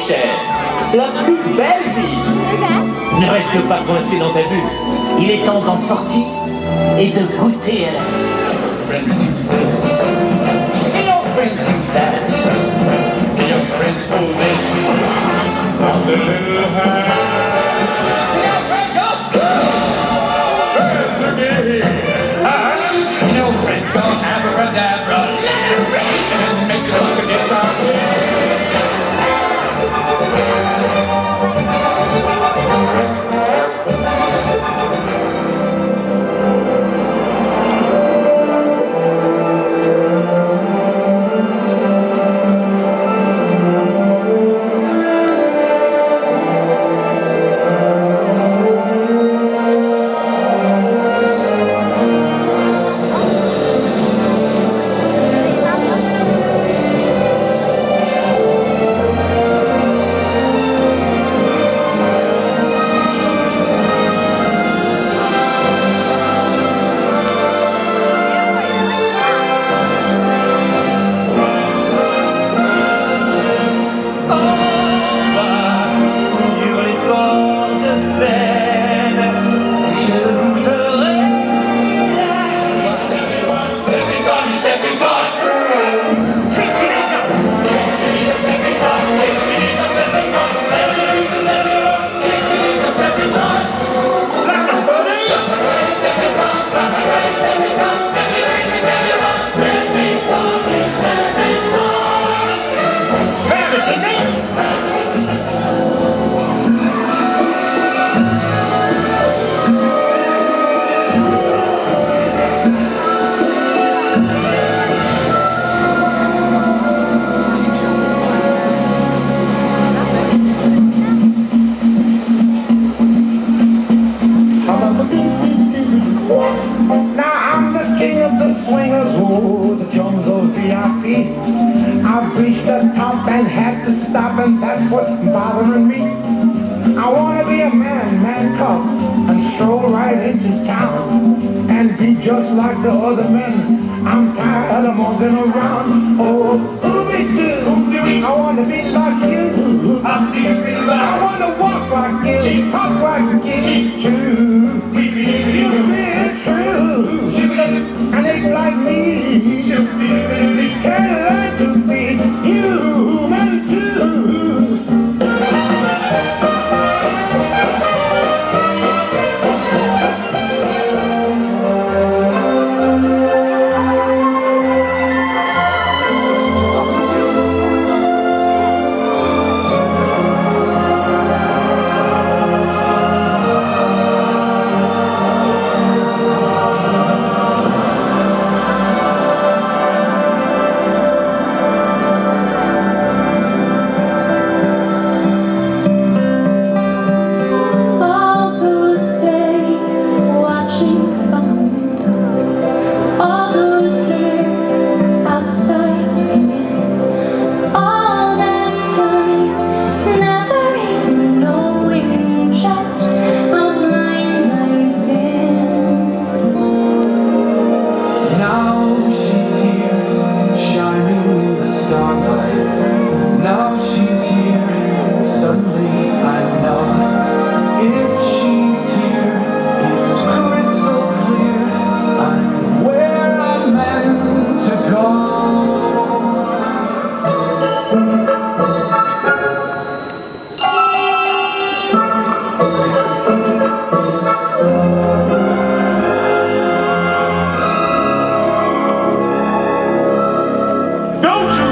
cher. La plus belle vie. Ne reste pas coincé dans ta bulle. Il est temps d'en sortir et de goûter à la vie. See your friends do that. See your friends pull me on the little hand. Now back up! Friends again! No friends gonna abracadabra, and make you look at this out. I've reached the top and had to stop, and that's what's bothering me. I want to be a man cub, and stroll right into town, and be just like the other men. I'm tired of moving around. Oh, ooby-doo, I want to be like you. I want to walk like you, talk like you, too. You say it's true, and act like me. Can't learn to be human too.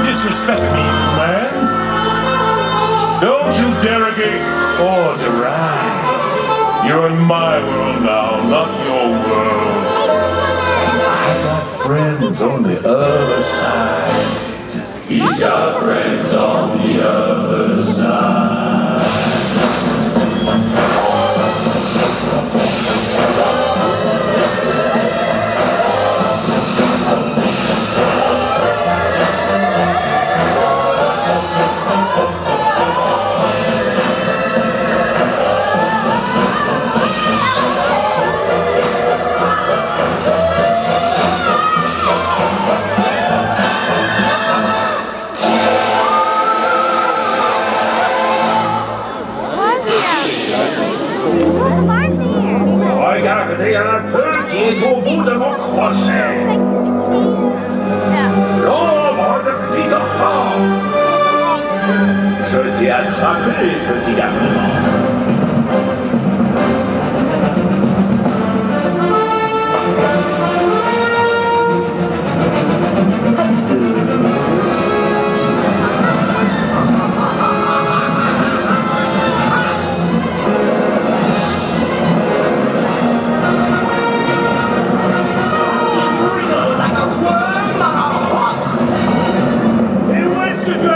Disrespect me, man. Don't you derogate or deride. You're in my world now, not your world. I got friends on the other side. He's got friends on the other side. Savez, petit garçon. Et où est-ce que tu